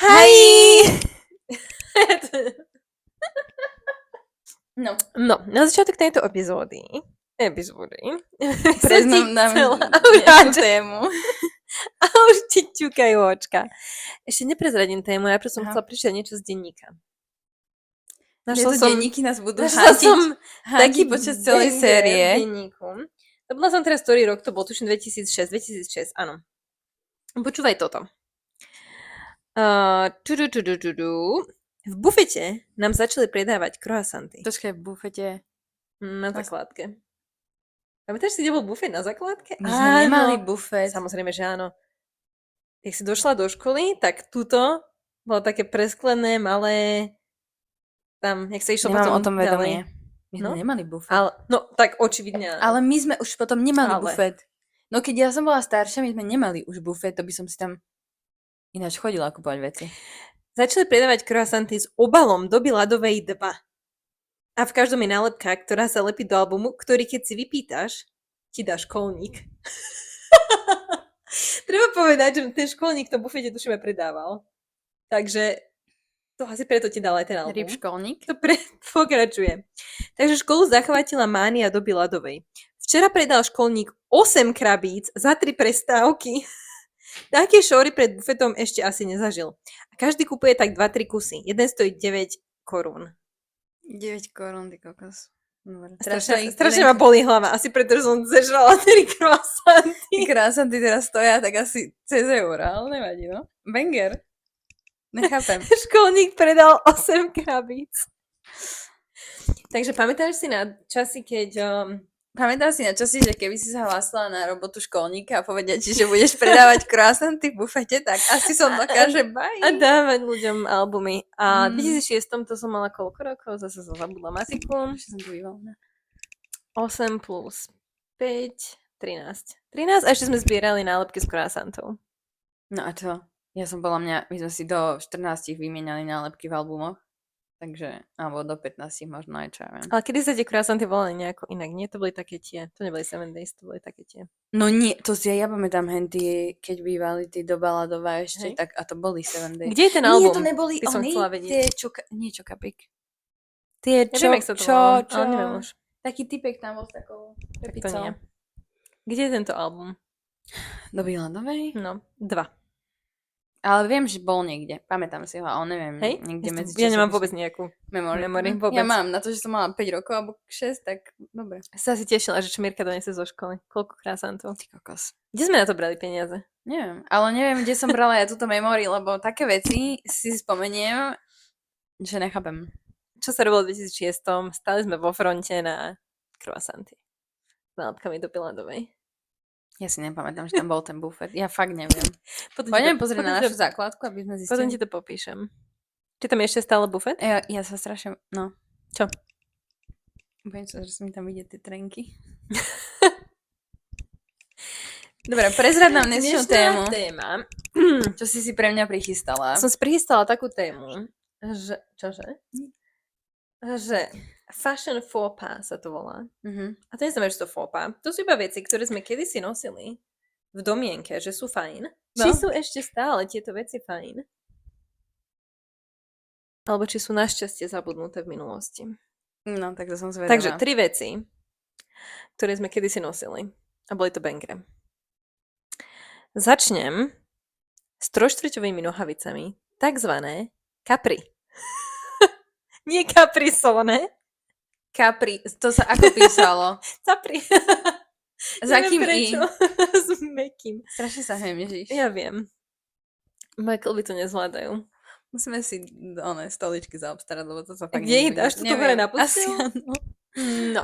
Hi! No. No, na začiatok tejto epizódy Preznám chcela tému. a už ti ťukajú očka. Ešte neprezradím tému, najprv som chcela prečítať niečo z denníka. Tieto denníky nás budú hantiť taký počas celej série. V denníku. Zabudla som teraz ktorý rok, to bol tuším 2006, áno. Počúvaj toto. V bufete nám začali predávať croissanty. Počkaj, v bufete? Na zakladke. Pamätáš si, kde bol bufet na základke? My sme nemali bufet. Samozrejme, že áno. Keď si došla do školy, tak tuto bolo také presklené, malé, tam, jak sa išlo potom o tom vedomie. My sme nemali bufet. No, tak očividne. Ale my sme už potom nemali bufet. No keď ja som bola staršia, my sme nemali už bufet, to by som si tam ináč chodila kúpovať veci. Začali predávať croissanty s obalom doby ľadovej 2. A v každom je nálepka, ktorá sa lepí do albumu, ktorý keď si vypýtaš, ti dá školník. Treba povedať, že ten školník v tom bufete tušíme predával. Takže to asi preto ti dal aj ten album. Ryb školník. To pokračuje. Takže školu zachovatila mánia doby ľadovej. Včera predal školník 8 krabíc za 3 prestávky. Také šóry pred bufetom ešte asi nezažil. A každý kupuje tak 2-3 kusy. Jeden stojí 9 korún. 9 korún, ty kokos. Strašne ma bolí hlava. Asi preto, že som zežrala 3 croissanty. Croissanty teraz stoja tak asi cez euro, ale nevadí, no. Banger. Nechápem. Školník predal 8 krabíc. Takže pamätáš si na časy, keď... Pamätáš si na časy, že keby si sa hlásila na robotu školníka a povedať ti, že budeš predávať croissanty v bufete, tak asi som taká, že baj. A dávať ľuďom albumy. A v 2006 to som mala koľko rokov? Zase som zabudla matiku. Ešte som tu vyvalná. 8 plus 5, 13. 13 a ešte sme zbierali nálepky z croissantov. No a čo? Ja som bola my sme si do 14 vymieniali nálepky v albumoch. Takže, alebo do 15 možno aj čo ja viem. Ale kedy sa tie croissanty volali nejako inak? Nie, to boli také tie. To neboli 7 days, to boli také tie. No nie, to si ja pamätám henty, keď bývali tí do Baladova ešte, tak a to boli 7 days. Kde je ten album? Nie, to neboli oni, tie čokapik. Tie neviem, jak sa to volalo, ale neviem už. Taký typek tam bol s takou pepicou. Kde je tento album? Do Baladovej? No, 2. Ale viem, že bol niekde. Pamätám si ho, ale neviem. Hej? Niekde medzi ja nemám vôbec nejakú memory vôbec. Ja mám, na to, že som mala 5 rokov alebo 6, tak dobre. Sa si tešila, že čo Mirka donese zo školy. Koľko croissantov. Ty kokos. Kde sme na to brali peniaze? Neviem, ale neviem, kde som brala ja túto memory, lebo také veci si spomeniem, že nechápem. Čo sa robilo v 2006? Stáli sme vo fronte na croissanty. S nálepkami do Piladovej. Ja si nepamätám, že tam bol ten bufet. Ja fakt neviem. Poďme pozrieť na našu základku, aby sme zistili. Potom ti to popíšem. Či tam je ešte stále bufet? Ja sa strašne... No. Čo? Bojím sa, že sa mi tam vidieť tie trenky. Dobre, prezrad nám dnešnú tému. Čo si pre mňa prichystala? Som si prichystala takú tému, že... Čože? Že fashion faux pas sa to volá. A to neznamená, že to faux pas. To sú iba veci, ktoré sme kedysi nosili v domienke, že sú fajn. No. Či sú ešte stále tieto veci fajn? Alebo či sú našťastie zabudnuté v minulosti. No, tak to som zvedavá. Takže 3 veci, ktoré sme kedysi nosili. A boli to bangre. Začnem s 3/4 nohavicami, takzvané Capri. Nie Caprisone. Capri, to sa ako písalo? Capri. Za kým i? S mekým. Strašne sa hnem, Ježiš. Ja viem. Moje klby to nezvládajú. Musíme si stoličky zaobstarať, lebo to sa fakt kde ich dáš? Toto hore na postel? Asi áno. No.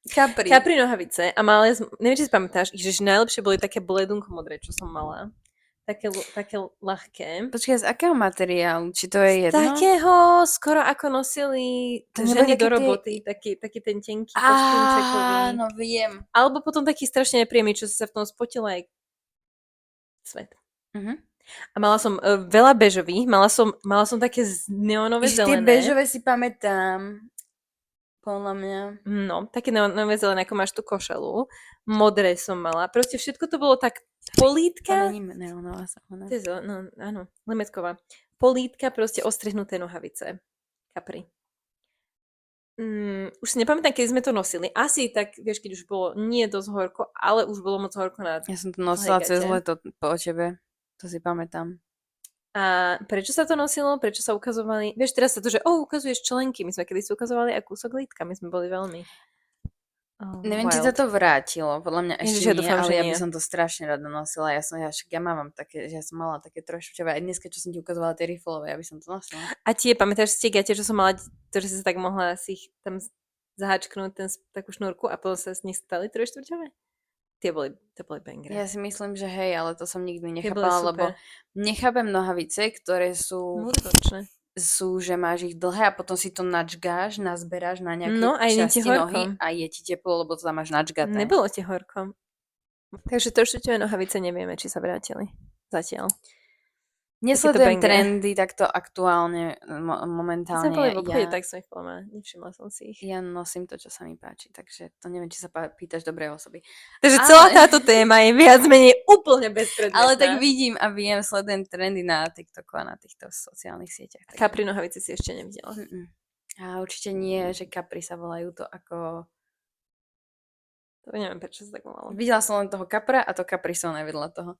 Capri nohavice. A mala, neviem, či si pamätáš, že najlepšie boli také bledunko modré, čo som mala. Také ľahké. Počkaj, z akého materiálu? Či to je jedno? Takého, skoro ako nosili ženy do roboty. Taký ten tenký kostýmčekový. Áno, viem. Alebo potom taký strašne nepríjemný, čo si sa v tom spotila aj svet. A mala som veľa bežových, mala som také neonové zelené. Tie bežové si pamätám. Podľa mňa. No, také neonové zelené, ako máš tú košelu. Modré som mala. Proste všetko to bolo tak polítka. To není neonová zelená. No, áno, Lemetková. polítka proste ostrihnuté nohavice. Capri. Už si nepamätám, keď sme to nosili. Asi tak, vieš, keď už bolo nie dosť horko, ale už bolo moc horko na Ja som to nosila cez hejgate. leto po tebe. To si pamätám. A prečo sa to nosilo? Prečo sa ukazovali? Vieš, teraz sa to, že ukazuješ členky. My sme kedysi ukazovali aj kúsok lítka. My sme boli veľmi Neviem, či wild. sa to vrátilo. Podľa mňa ešte Ježiš, ja nie, dúfam, ale že ja by nie. som to strašne rada nosila. Však ja mám také, že ja som mala také trojšťové. Aj dneska, čo som ti ukazovala tie riflové, ja by som to nosila. A tie, pamätáš si tie gate, čo som mala, ktoré si sa tak mohla si ich tam zaháčknúť takú šnúrku a potom sa z nich stali trojštvrťové? To boli bangre. Ja si myslím, že hej, ale to som nikdy Tie boli nechápala, lebo super. nechápem nohavice, ktoré sú, Útočné. že máš ich dlhé a potom si to načgáš, nazberáš na nejaké No, a je ti časti nohy horko. a je ti teplo, lebo to tam máš načgaté. Nebolo ti horko. Takže trojštvrťové nohavice nevieme, či sa vrátili. Zatiaľ. Nesledujem bangre. trendy takto aktuálne, Keď momentálne. sme boli v obchode, tak som ich bola. Nevšimla som si ich. Ja nosím to, čo sa mi páči, takže to neviem, či sa pýtaš dobrej osoby. Takže celá táto téma je viac menej úplne bezpredmetná. Ale tak vidím a viem, sledujem trendy na TikToku a na týchto sociálnych sieťach. Takže... Capri nohavice si ešte nevidela. A určite nie, že Capri sa volajú to ako... To neviem, prečo sa tak volalo. Videla som len toho Capra a to Capri som nevidela toho.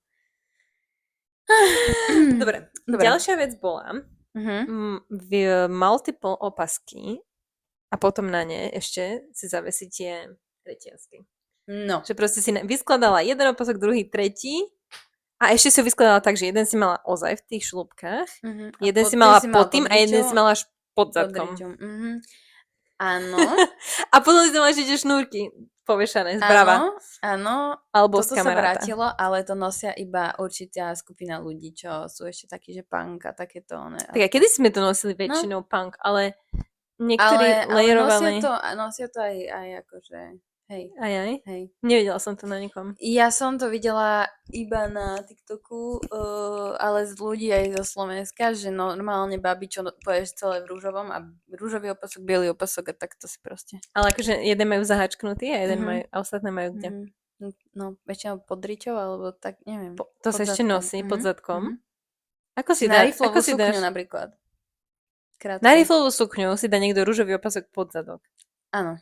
Dobre. Ďalšia vec bola v multiple opasky a potom na ne ešte si zavesiť tie reťazky. No. Že proste si vyskladala jeden opasok, druhý, tretí a ešte si ho vyskladala tak, že jeden si mala ozaj v tých šlúbkach, jeden si mala pod tým a jeden si mala až pod zadkom. Áno. A potom si tam mala ešte šnúrky povešané zbrava. Áno. Alebo toto z kamaráta. sa vrátilo, ale to nosia iba určitá skupina ľudí, čo sú ešte takí, že punk a takéto. Tak a kedy sme to nosili väčšinou punk, ale niektorí layerovali. Nosia to aj akože, hej. Hej. Nevidela som to na nikom. Ja som to videla iba na TikToku, ale z ľudí aj zo Slovenska, že normálne babi, čo poješ celé v rúžovom a rúžový opasok, biely opasok a takto si proste. Ale akože jeden majú zaháčknutý a jeden majú, a ostatné majú kde? No, väčšinou pod riťou, alebo tak, neviem. To sa ešte nosí pod zadkom. Ako si na dá? riflovú sukňu napríklad. Krátko. Na riflovú sukňu si dá niekto rúžový opasok pod zadok. Áno.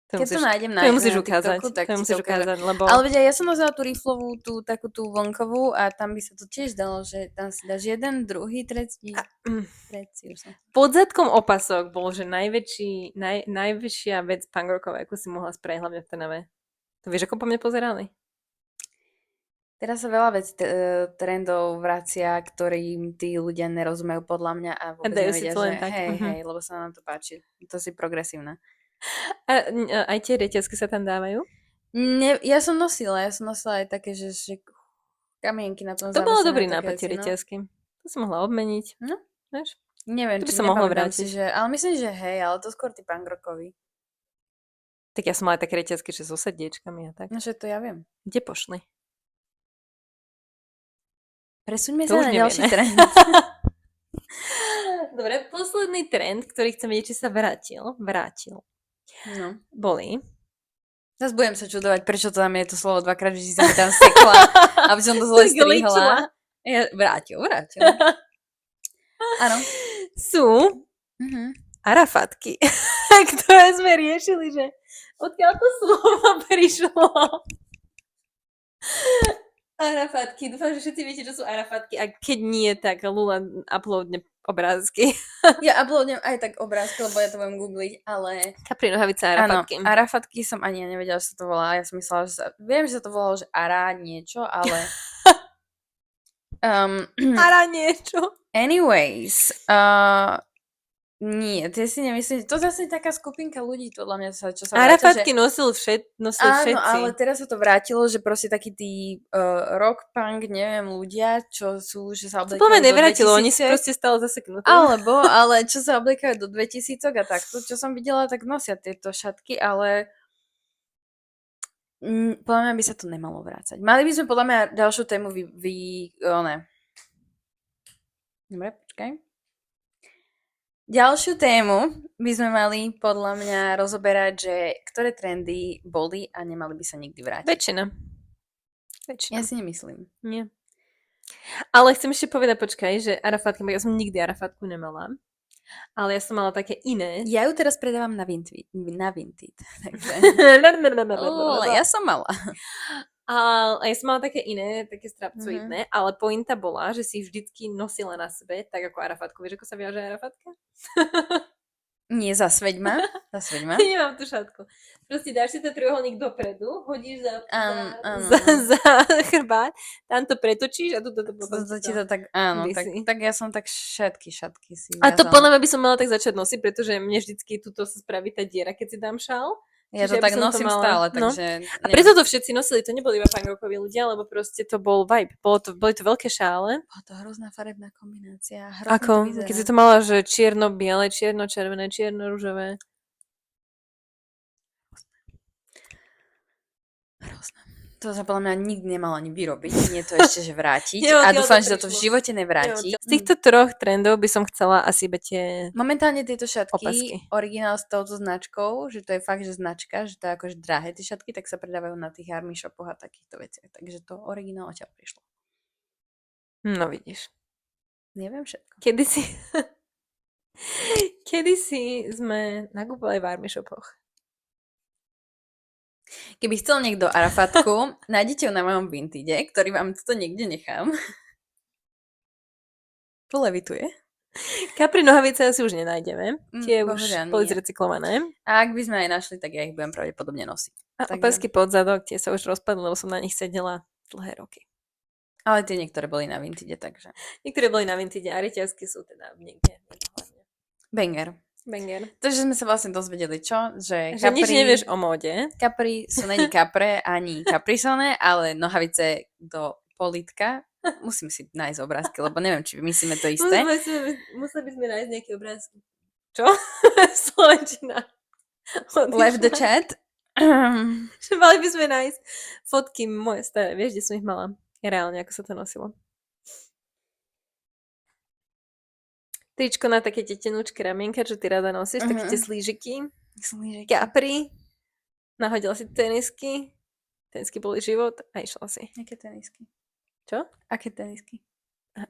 Keď to nájdem to musíš na ukázať. TikToku, tak to musíš ukázať, lebo... Ale veď ja som nosila tú riflovú, tú takú tú vonkovú a tam by sa to tiež dalo, že tam si dáš jeden, druhý, tretí. Tretí už som. Pod zadkom opasok bol, že najväčšia vec punkrocková, ako si mohla spraviť, hlavne v Trnave. To vieš, ako po mne pozerali? Teraz sa veľa vecí trendov vracia, ktorým tí ľudia nerozumejú podľa mňa a vôbec nevedia, že hej, lebo sa nám to páči. To si progresívna. A aj tie reťazky sa tam dávajú? Ja som nosila aj také, že kamienky na tom To bolo dobrý nápad, tie reťazky. To si mohla obmeniť. No. Vieš? Neviem, to by sa mohlo vrátiť. ale myslím, že hej, ale to skôr tí punkrockoví. Tak ja som mala také reťazky, že so srdiečkami a tak. No, že to ja viem. Kde pošli? Presuňme sa na ďalší trend. Dobre, posledný trend, ktorý chcem vedieť, či sa vrátil. No. Boli. Zas budem sa čudovať, prečo to tam je to slovo dvakrát, že si sa mi tam sekla, aby som to zle strihla. Vrátil. Áno. Sú arafatky, ktoré sme riešili, že odkiaľ to slovo prišlo. Arafatky. Dúfam, že všetci viete, čo sú arafatky. A keď nie, tak Lula uploadne obrázky. Ja uploadnem aj tak obrázky, lebo ja to budem googliť, ale... Capri nohavice arafatky. Áno, arafatky som ani nevedela, že sa to volá. Ja som myslela, že viem, že sa to volalo, že ara niečo, ale... Ara niečo. Anyways, nie, ty si nemyslíš, to zase je taká skupinka ľudí, podľa mňa, čo sa arafatky nosili všetci. Áno, ale teraz sa to vrátilo, že proste takí tí rock, punk, neviem, ľudia, čo sú, že sa obliekajú do 2000. Nevrátilo, oni si proste stále zaseknutí. Ale čo sa obliekajú do 2000 a takto, čo som videla, tak nosia tieto šatky, ale podľa mňa by sa to nemalo vrácať. Mali by sme podľa mňa ďalšiu tému Dobre, počkaj. Ďalšiu tému by sme mali podľa mňa rozoberať, že ktoré trendy boli a nemali by sa nikdy vrátiť. Väčšina. Ja si nemyslím. Nie. Ale chcem ešte povedať, počkaj, že arafatky, ja som nikdy arafatku nemala. Ale ja som mala také iné. Ja ju teraz predávam na Vinted. Takže... ja som mala. A ja som mala také iné, také strapcoidné, ale pointa bola, že si vždycky nosila na sebe, tak ako arafatku. Vieš, ako sa viaže arafatka? Nie, zasveď ma. Nemám tú šatku. Proste dáš si ten trojuholník dopredu, hodíš za chrbát, tam to pretočíš a tu to potom áno, tak ja som tak všetky šatky si A to viazala. podľa mňa by som mala tak začať nosiť, pretože mne vždycky tuto sa spraví tá diera, keď si dám šál. Ja to tak nosím stále, takže... A preto to všetci nosili, to neboli iba punkrockoví ľudia, lebo proste to bol vibe. Boli to veľké šále. Bola to hrozná farebná kombinácia. Ako? Keď si to mala, že čierno-biele, čierno-červené, čierno-ružové. Hrozné. To sa podľa mňa nikdy nemalo ani vyrobiť, nie to ešte, že vrátiť. A dúfam, že to v živote nevráti. Z týchto troch trendov by som chcela asi iba tie momentálne tieto šatky, opasky. Originál s touto značkou, že to je fakt, že značka, že to je akože drahé tie šatky, tak sa predávajú na tých army shopoch a takýchto veciach. Takže to originál odtiaľ prišlo. No vidíš. Neviem všetko. Kedysi sme nakúpali v army shopoch. Keby chcel niekto arafatku, nájdete ju na mojom Vintede, ktorý vám to niekde nechám. Tu levituje. Capri nohavice asi už nenájdeme. Tie už boli nie. zrecyklované. A ak by sme aj našli, tak ja ich budem pravdepodobne nosiť. A opasky pod zadok, tie sa už rozpadli, lebo som na nich sedela dlhé roky. Ale tie niektoré boli na Vintede, takže... Niektoré boli na Vintede a reťazky sú teda niekde. Banger. Takže sme sa vlastne dozvedeli, čo? Že Capri, nič nevieš o móde. Capri sú není kapre, ani kaprisone, ale nohavice do polítka. Musím si nájsť obrázky, lebo neviem, či myslíme to isté. Museli by sme nájsť nejaké obrázky. Čo? Slovenčina. Left the chat. Že mali by sme nájsť fotky moje staré. Vieš, kde som ich mala? Reálne, ako sa to nosilo. Tričko na také tie tenúčke ramienka, čo ty rada nosíš, také tie slížiky. Capri. Nahodila si tenisky. Tenisky boli život a išla si. Aké tenisky? Čo? Aké tenisky?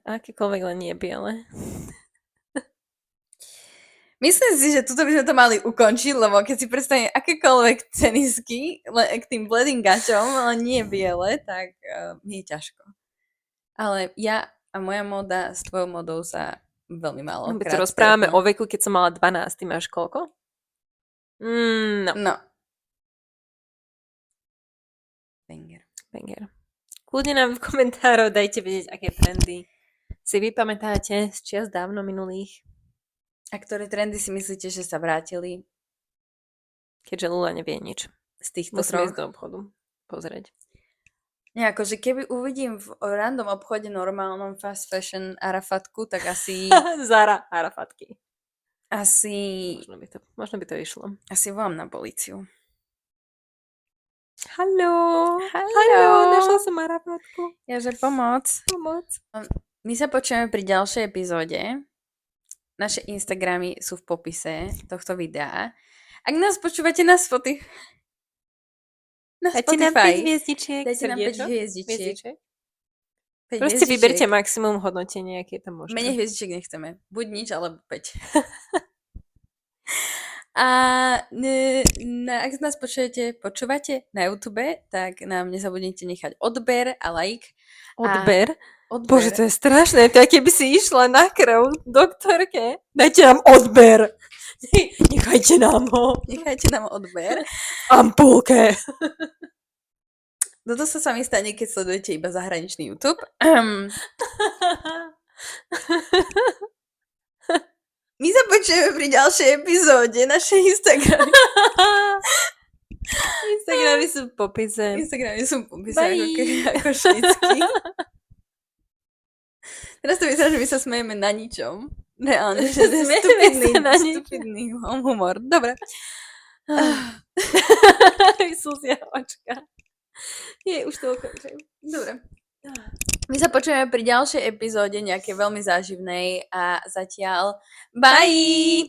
Akékoľvek, len nie biele. Myslím si, že tuto by sme to mali ukončiť, lebo keď si predstavím akékoľvek tenisky k tým bledým gačom, ale nie biele, tak mi je ťažko. Ale ja a moja móda s tvojou módou sa veľmi málo. My to rozprávame o veku, keď som mala 12. Ty máš koľko? No. Banger. Kľudne nám v komentároch dajte vedieť, aké trendy si vy pamätáte z čias dávno minulých. A ktoré trendy si myslíte, že sa vrátili? Keďže Lula nevie nič. Z týchto troch. Musím ísť do obchodu pozrieť. Nejako, že keby uvidím v random obchode normálnom fast fashion arafatku, tak asi... Zara arafatky. Asi... Možno by to išlo. Asi volám na políciu. Haló, našla som arafatku. Jaže pomoc. My sa počujeme pri ďalšej epizóde. Naše Instagramy sú v popise tohto videa. Ak nás počúvate na Spotify... Dajte nám 5 hviezdičiek. Proste vyberte maximum hodnotenia, aké je tam možné. Menej hviezdičiek nechceme. Buď nič, alebo 5. A ak nás počúvate na YouTube, tak nám nezabudnite nechať odber a like. Odber? Bože, to je strašné. To je, keby si išla na krv doktorke. Dajte nám odber. Nechajte nám ho. Nechajte nám odber. Ampulke. Toto sa mi stane, keď sledujete iba zahraničný YouTube. My sa počujeme pri ďalšej epizóde našej Instagramy. Instagramy sú v popise. Ako šlicky. Teraz to vyzerá, že my sa smejeme na ničom. Reálne, že to je stupidný humor. Dobre. Vyslziavačka. Už to ukončujem. Dobre. My sa počujeme pri ďalšej epizóde, nejakej veľmi záživnej a zatiaľ bye!